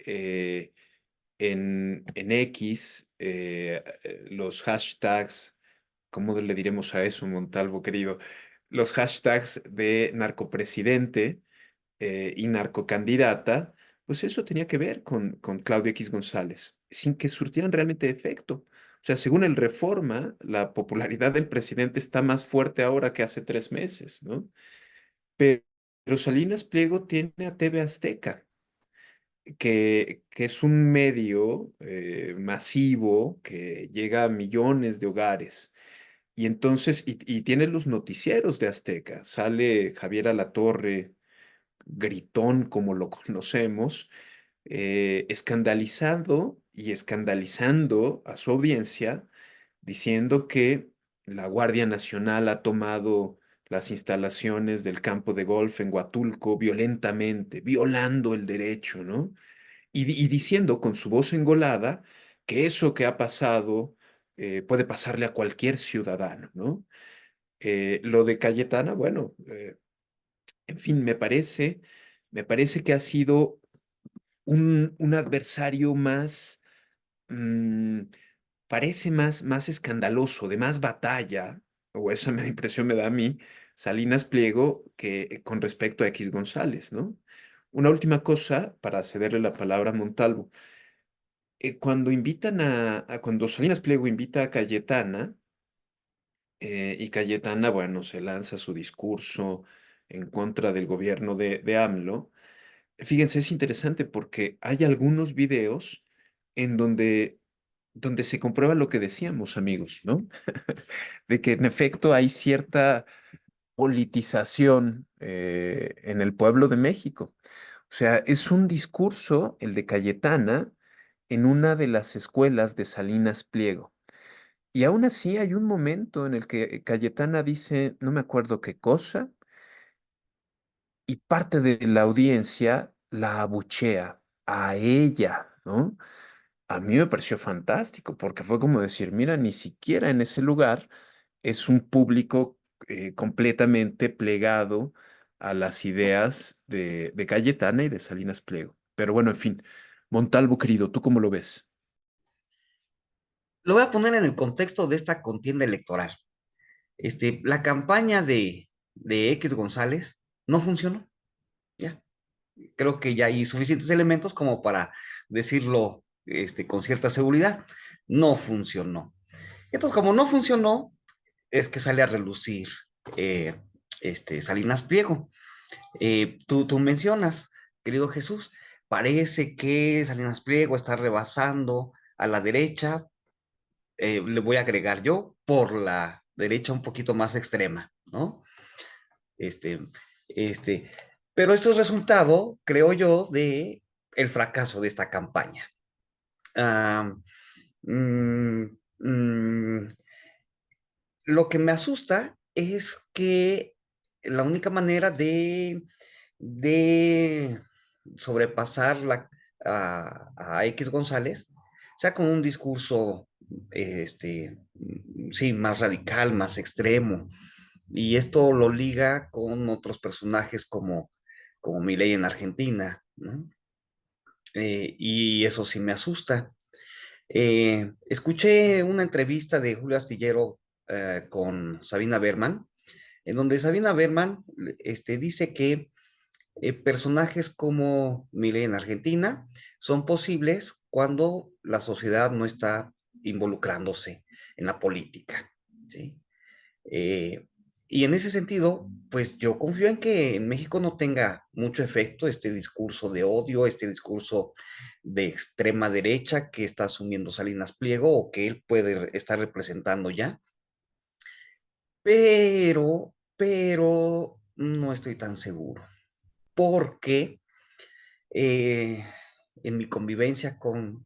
[SPEAKER 1] en X los hashtags, ¿cómo le diremos a eso, Montalvo querido? Los hashtags de narcopresidente y narcocandidata, pues eso tenía que ver con Claudio X González, sin que surtieran realmente efecto. O sea, según el Reforma, la popularidad del presidente está más fuerte ahora que hace 3 meses, ¿no? Pero, Salinas Pliego tiene a TV Azteca, que es un medio masivo que llega a millones de hogares. Y entonces, y tiene los noticieros de Azteca. Sale Javier Alatorre, gritón como lo conocemos, escandalizando y escandalizando a su audiencia, diciendo que la Guardia Nacional ha tomado las instalaciones del campo de golf en Huatulco violentamente, violando el derecho, ¿no? Y diciendo con su voz engolada que eso que ha pasado puede pasarle a cualquier ciudadano, ¿no? Lo de Cayetana, bueno, en fin, me parece que ha sido un adversario más, mm, parece más escandaloso, de más batalla, o esa impresión me da a mí, Salinas Pliego, que con respecto a X González, ¿no? Una última cosa para cederle la palabra a Montalvo. Cuando Salinas Pliego invita a Cayetana, y Cayetana, bueno, se lanza su discurso en contra del gobierno de AMLO. Fíjense, es interesante porque hay algunos videos en donde se comprueba lo que decíamos, amigos, ¿no? De que en efecto hay cierta politización en el pueblo de México. O sea, es un discurso, el de Cayetana, en una de las escuelas de Salinas Pliego. Y aún así hay un momento en el que Cayetana dice, no me acuerdo qué cosa, y parte de la audiencia la abuchea a ella, ¿no? A mí me pareció fantástico porque fue como decir, mira, ni siquiera en ese lugar es un público completamente plegado a las ideas de Cayetana y de Salinas Pliego. Pero bueno, en fin, Montalvo querido, ¿tú cómo lo ves?
[SPEAKER 2] Lo voy a poner en el contexto de esta contienda electoral. La campaña de X González no funcionó. Ya, creo que ya hay suficientes elementos como para decirlo con cierta seguridad. No funcionó. Entonces, como no funcionó, es que sale a relucir eh, Salinas Pliego. Tú mencionas, querido Jesús, parece que Salinas Pliego está rebasando a la derecha, le voy a agregar yo, por la derecha un poquito más extrema, ¿no? Este, este, pero esto es resultado, creo yo, de el fracaso de esta campaña. Ah, mm, mm, lo que me asusta es que la única manera de sobrepasar a X González sea con un discurso, sí, más radical, más extremo. Y esto lo liga con otros personajes como Milei en Argentina, ¿no? Y eso sí me asusta. Escuché una entrevista de Julio Astillero con Sabina Berman, en donde Sabina Berman dice que personajes como Milei en Argentina son posibles cuando la sociedad no está involucrándose en la política, ¿sí? Eh, y en ese sentido, pues yo confío en que en México no tenga mucho efecto este discurso de odio, este discurso de extrema derecha que está asumiendo Salinas Pliego o que él puede estar representando ya, pero no estoy tan seguro, porque eh, en mi convivencia con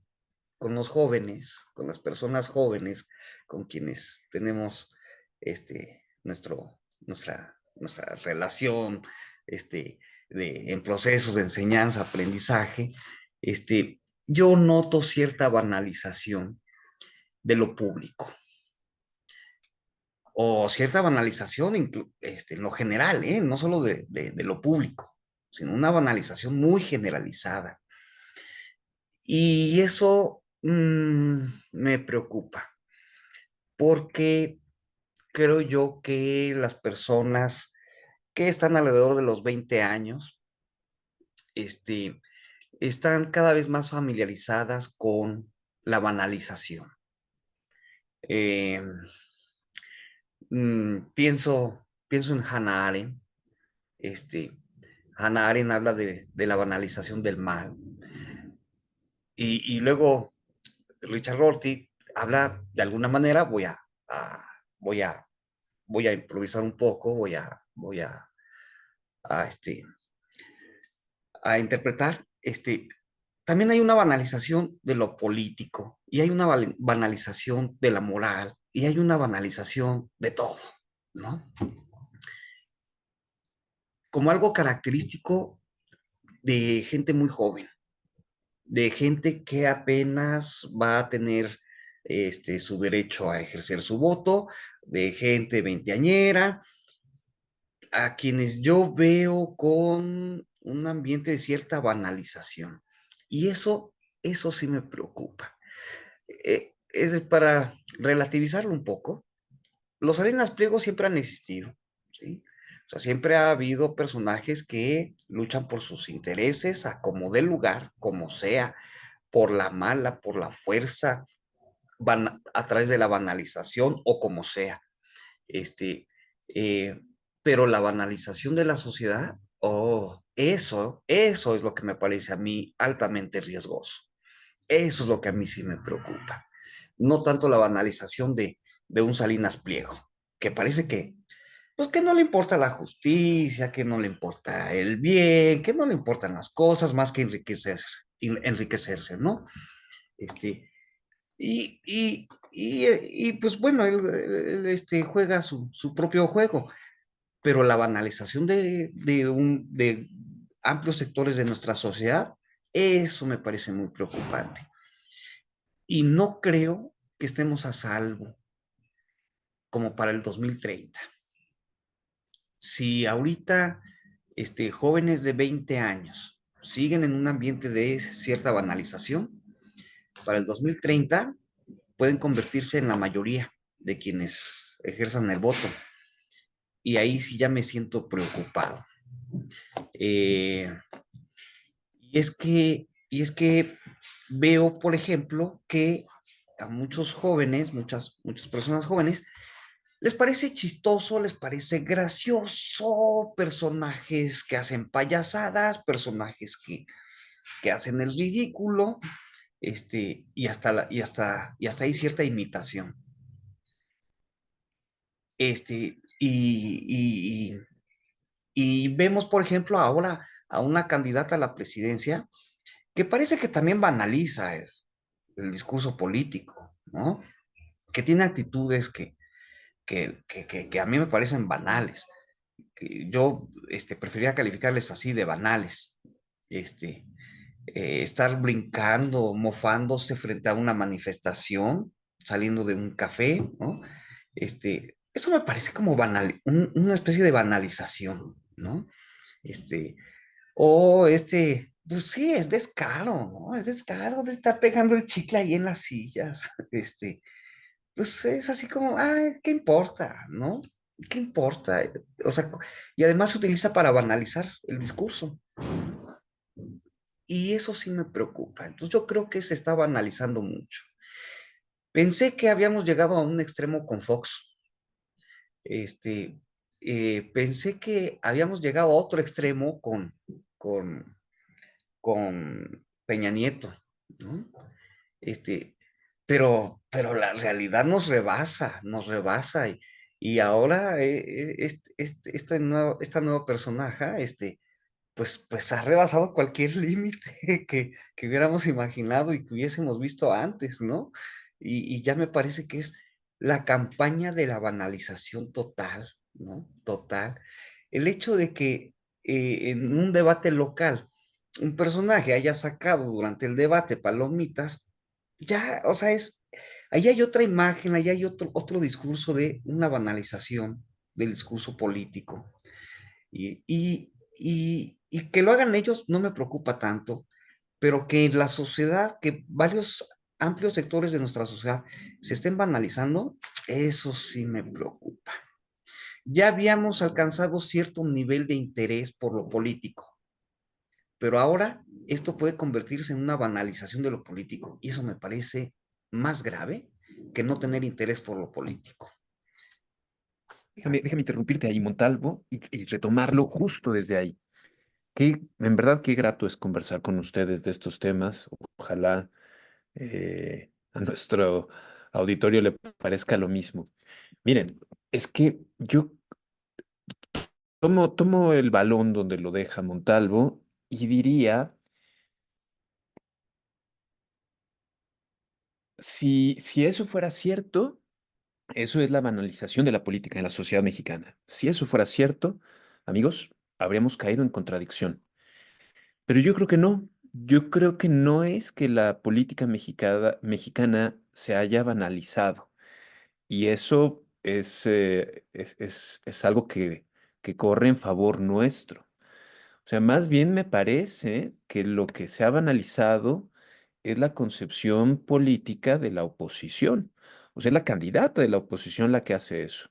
[SPEAKER 2] los jóvenes, con las personas jóvenes, con quienes tenemos nuestra relación en procesos de enseñanza, aprendizaje, yo noto cierta banalización de lo público o cierta banalización en lo general, no solo de lo público, sino una banalización muy generalizada. Y eso me preocupa, porque creo yo que las personas que están alrededor de los 20 años, están cada vez más familiarizadas con la banalización. Eh, pienso en Hannah Arendt. Este, Hannah Arendt habla de la banalización del mal. Y luego Richard Rorty habla de alguna manera, a- voy a, voy a improvisar un poco, a, este, a interpretar, también hay una banalización de lo político y hay una banalización de la moral y hay una banalización de todo, ¿no? Como algo característico de gente muy joven, de gente que apenas va a tener su derecho a ejercer su voto, de gente veinteañera, a quienes yo veo con un ambiente de cierta banalización. Y eso sí me preocupa. Es para relativizarlo un poco. Los Salinas Pliego siempre han existido, ¿sí? O sea, siempre ha habido personajes que luchan por sus intereses, a como dé lugar, como sea, por la mala, por la fuerza, a través de la banalización o como sea. Este, eh, pero la banalización de la sociedad, oh, eso es lo que me parece a mí altamente riesgoso. Eso es lo que a mí sí me preocupa. No tanto la banalización de un Salinas Pliego, que parece pues que no le importa la justicia, que no le importa el bien, que no le importan las cosas más que enriquecerse, ¿no? Este, pues bueno, él, juega su propio juego, pero la banalización de amplios sectores de nuestra sociedad, eso me parece muy preocupante. Y no creo que estemos a salvo como para el 2030. Si ahorita jóvenes de 20 años siguen en un ambiente de cierta banalización, para el 2030 pueden convertirse en la mayoría de quienes ejerzan el voto. Y ahí sí ya me siento preocupado. Eh, y es que veo, por ejemplo, que a muchos jóvenes, muchas personas jóvenes, les parece chistoso, les parece gracioso, personajes que hacen payasadas, personajes que hacen el ridículo, y hasta hay cierta imitación. Y vemos, por ejemplo, ahora a una candidata a la presidencia que parece que también banaliza el discurso político, ¿no? Que tiene actitudes que a mí me parecen banales. Que yo preferiría calificarles así de banales. Este, Estar brincando, mofándose frente a una manifestación, saliendo de un café, ¿no? Eso me parece como una especie de banalización, ¿no? Este, pues sí, es descaro, ¿no? Es descaro de estar pegando el chicle ahí en las sillas. Pues es así como, ay, ¿qué importa, no? ¿Qué importa? O sea, y además se utiliza para banalizar el discurso. Y eso sí me preocupa. Entonces yo creo que se está banalizando mucho. Pensé que habíamos llegado a un extremo con Fox. Pensé que habíamos llegado a otro extremo con, con Peña Nieto, ¿no? Este, pero la realidad nos rebasa, y ahora esta nueva personaje, pues ha rebasado cualquier límite que hubiéramos imaginado y que hubiésemos visto antes, ¿no? Y ya me parece que es la campaña de la banalización total, ¿no? Total. El hecho de que en un debate local un personaje haya sacado durante el debate palomitas, ya, o sea, ahí hay otra imagen, ahí hay otro discurso de una banalización del discurso político. Y que lo hagan ellos no me preocupa tanto, pero que la sociedad, que varios amplios sectores de nuestra sociedad se estén banalizando, eso sí me preocupa. Ya habíamos alcanzado cierto nivel de interés por lo político, pero ahora esto puede convertirse en una banalización de lo político, y eso me parece más grave que no tener interés por lo político.
[SPEAKER 1] Déjame interrumpirte ahí, Montalvo, y retomarlo justo desde ahí. En verdad, qué grato es conversar con ustedes de estos temas. Ojalá a nuestro auditorio le parezca lo mismo. Miren, es que yo tomo el balón donde lo deja Montalvo y diría, si eso fuera cierto, eso es la banalización de la política en la sociedad mexicana. Si eso fuera cierto, amigos, habríamos caído en contradicción. Pero yo creo que no. Yo creo que no es que la política mexicana se haya banalizado. Y eso es algo que corre en favor nuestro. O sea, más bien me parece que lo que se ha banalizado es la concepción política de la oposición. O sea, es la candidata de la oposición la que hace eso.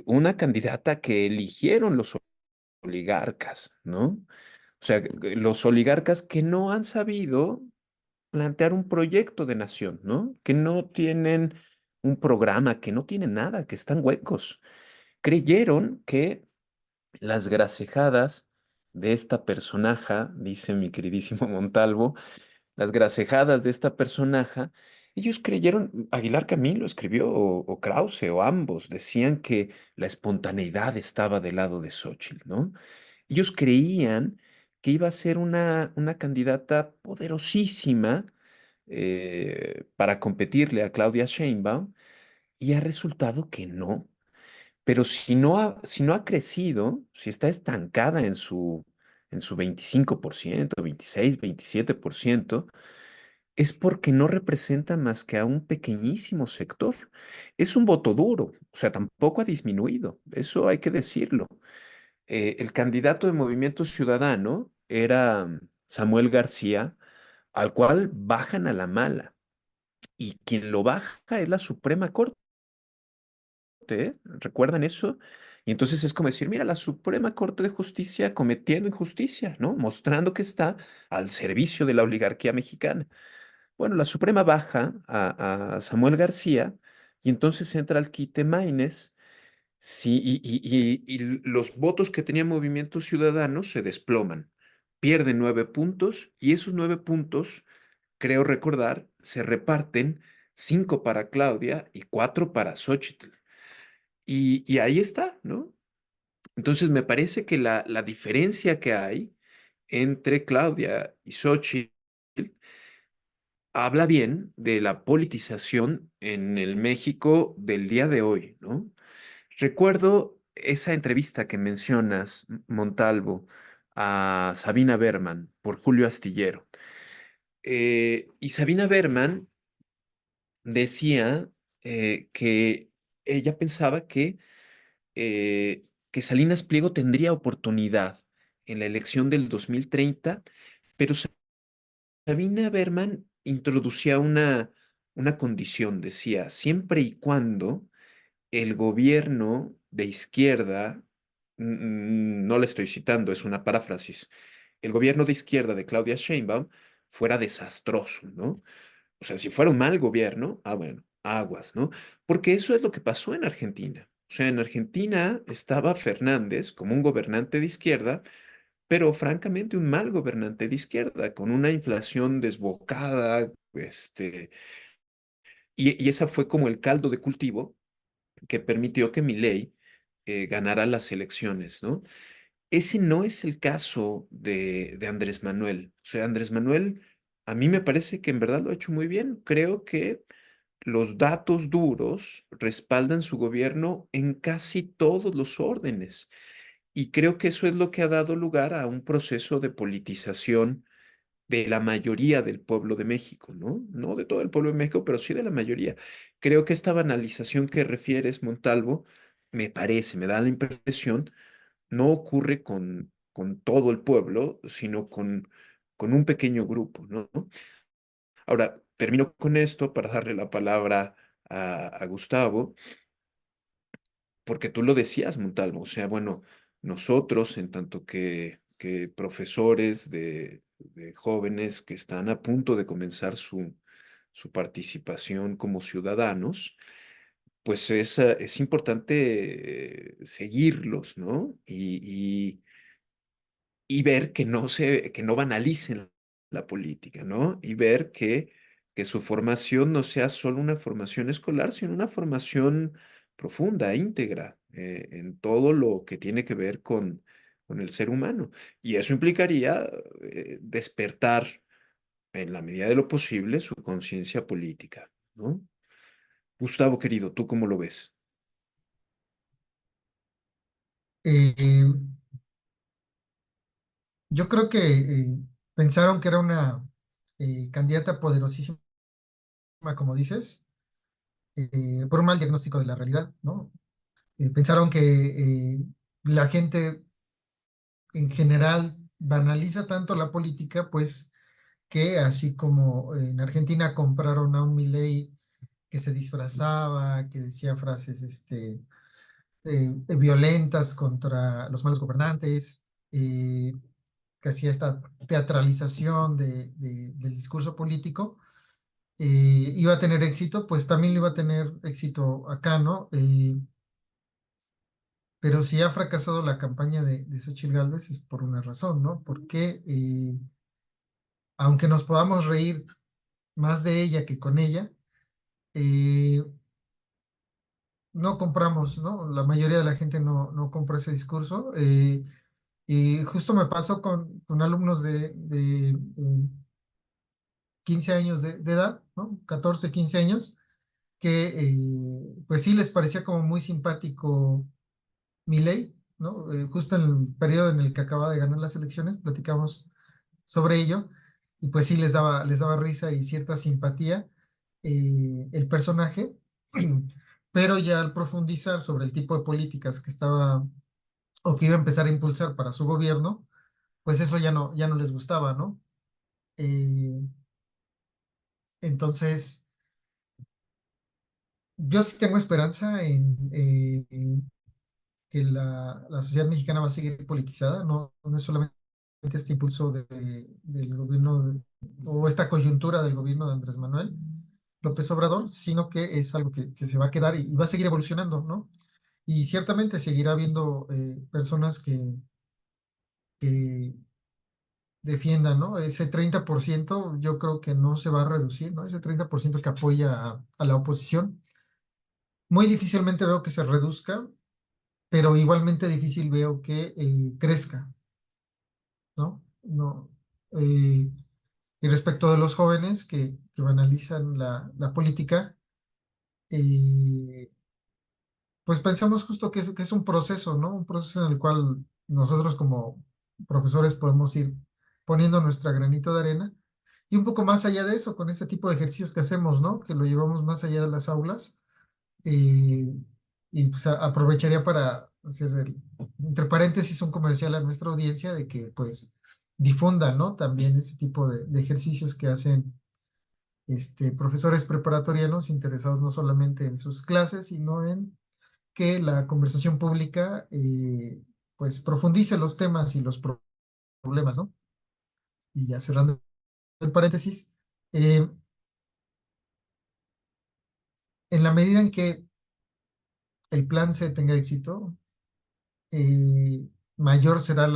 [SPEAKER 1] Una candidata que eligieron los oligarcas, ¿no? O sea, los oligarcas que no han sabido plantear un proyecto de nación, ¿no? Que no tienen un programa, que no tienen nada, que están huecos. Creyeron que las gracejadas de esta personaja, dice mi queridísimo Montalvo, las gracejadas de esta personaja, ellos creyeron, Aguilar Camín lo escribió, o Krause, o ambos, decían que la espontaneidad estaba del lado de Xóchitl, ¿no? Ellos creían que iba a ser una candidata poderosísima para competirle a Claudia Sheinbaum, y ha resultado que no. Pero si no ha crecido, si está estancada en su 25%, 26, 27%, es porque no representa más que a un pequeñísimo sector. Es un voto duro, o sea, tampoco ha disminuido, eso hay que decirlo. el candidato de Movimiento Ciudadano era Samuel García, al cual bajan a la mala. Y quien lo baja es la Suprema Corte, ¿eh? ¿Recuerdan eso? Y entonces es como decir, mira, la Suprema Corte de Justicia cometiendo injusticia, ¿no? Mostrando que está al servicio de la oligarquía mexicana. Bueno, la Suprema baja a Samuel García y entonces entra al quite Maínez. Sí, y los votos que tenía Movimiento Ciudadano se desploman, pierden 9 puntos y esos 9 puntos, creo recordar, se reparten 5 para Claudia y 4 para Xóchitl. Y ahí está, ¿no? Entonces me parece que la diferencia que hay entre Claudia y Xóchitl habla bien de la politización en el México del día de hoy, ¿no? Recuerdo esa entrevista que mencionas, Montalvo, a Sabina Berman por Julio Astillero. Y Sabina Berman decía que ella pensaba que Salinas Pliego tendría oportunidad en la elección del 2030, pero Sabina Berman introducía una condición, decía, siempre y cuando el gobierno de izquierda, no le estoy citando, es una paráfrasis, el gobierno de izquierda de Claudia Sheinbaum fuera desastroso, ¿no? O sea, si fuera un mal gobierno, bueno, aguas, ¿no? Porque eso es lo que pasó en Argentina. O sea, en Argentina estaba Fernández como un gobernante de izquierda, pero francamente un mal gobernante de izquierda, con una inflación desbocada, y esa fue como el caldo de cultivo que permitió que Milei ganara las elecciones, ¿no? Ese no es el caso de Andrés Manuel. O sea, Andrés Manuel, a mí me parece que en verdad lo ha hecho muy bien. Creo que los datos duros respaldan su gobierno en casi todos los órdenes. Y creo que eso es lo que ha dado lugar a un proceso de politización de la mayoría del pueblo de México, ¿no? No de todo el pueblo de México, pero sí de la mayoría. Creo que esta banalización que refieres, Montalvo, me parece, me da la impresión, no ocurre con todo el pueblo, sino con un pequeño grupo, ¿no? Ahora, termino con esto para darle la palabra a Gustavo, porque tú lo decías, Montalvo, o sea, bueno, nosotros, en tanto que profesores de jóvenes que están a punto de comenzar su participación como ciudadanos, pues es importante seguirlos, ¿no? Y ver que no banalicen la política, ¿no? Y ver que su formación no sea solo una formación escolar, sino una formación profunda, íntegra, en todo lo que tiene que ver con el ser humano. Y eso implicaría despertar, en la medida de lo posible, su conciencia política, ¿no? Gustavo, querido, ¿tú cómo lo ves?
[SPEAKER 3] Eh, yo creo que pensaron que era una candidata poderosísima, como dices, por un mal diagnóstico de la realidad, ¿no? Pensaron que la gente en general banaliza tanto la política, pues que así como en Argentina compraron a un Milei que se disfrazaba, que decía frases violentas contra los malos gobernantes, eh, que hacía esta teatralización del discurso político, iba a tener éxito, pues también lo iba a tener éxito acá, ¿no? Pero si ha fracasado la campaña de Xochitl Gálvez es por una razón, ¿no? Porque aunque nos podamos reír más de ella que con ella, eh, no compramos, ¿no? La mayoría de la gente no compra ese discurso. Y justo me pasó con alumnos de 15 años de edad, ¿no? 14, 15 años, que pues sí les parecía como muy simpático Milei, ¿no? Justo en el periodo en el que acaba de ganar las elecciones, platicamos sobre ello, y pues sí les daba risa y cierta simpatía el personaje, pero ya al profundizar sobre el tipo de políticas que estaba o que iba a empezar a impulsar para su gobierno, pues eso ya no les gustaba, ¿no? Eh, entonces, yo sí tengo esperanza en que la sociedad mexicana va a seguir politizada, no es solamente este impulso del gobierno o esta coyuntura del gobierno de Andrés Manuel López Obrador, sino que es algo que se va a quedar y va a seguir evolucionando, ¿no? Y ciertamente seguirá habiendo personas que defiendan, ¿no? Ese 30% yo creo que no se va a reducir, ¿no? Ese 30% que apoya a la oposición. Muy difícilmente veo que se reduzca, pero igualmente difícil veo que crezca, ¿no? No, y respecto de los jóvenes que banalizan la política, eh, pues pensamos justo que es un proceso, ¿no? Un proceso en el cual nosotros como profesores podemos ir poniendo nuestra granito de arena y un poco más allá de eso, con este tipo de ejercicios que hacemos, ¿no? Que lo llevamos más allá de las aulas. eh, y pues aprovecharía para hacer, entre paréntesis, un comercial a nuestra audiencia de que pues difunda, ¿no? También ese tipo de ejercicios que hacen profesores preparatorianos interesados no solamente en sus clases, sino en que la conversación pública pues profundice los temas y los problemas, ¿no? Y ya cerrando el paréntesis, eh, en la medida en que el plan se tenga éxito, mayor será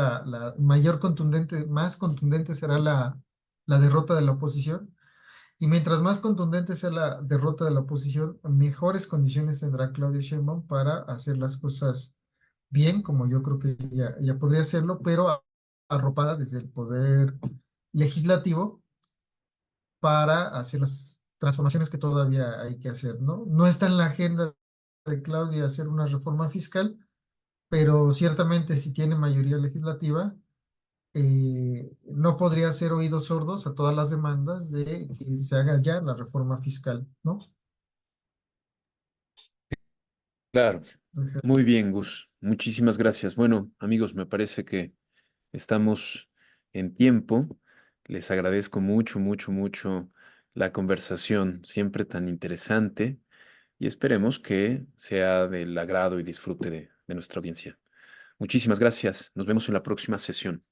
[SPEAKER 3] mayor contundente, más contundente será la derrota de la oposición. Y mientras más contundente sea la derrota de la oposición, mejores condiciones tendrá Claudia Sheinbaum para hacer las cosas bien, como yo creo que ella podría hacerlo, pero arropada desde el poder legislativo para hacer las transformaciones que todavía hay que hacer, ¿no? No está en la agenda de Claudia hacer una reforma fiscal, pero ciertamente si tiene mayoría legislativa, no podría hacer oídos sordos a todas las demandas de que se haga ya la reforma fiscal, ¿no?
[SPEAKER 1] Claro, muy bien, Gus. Muchísimas gracias. Bueno, amigos, me parece que estamos en tiempo. Les agradezco mucho, mucho, mucho la conversación, siempre tan interesante, y esperemos que sea del agrado y disfrute de nuestra audiencia. Muchísimas gracias. Nos vemos en la próxima sesión.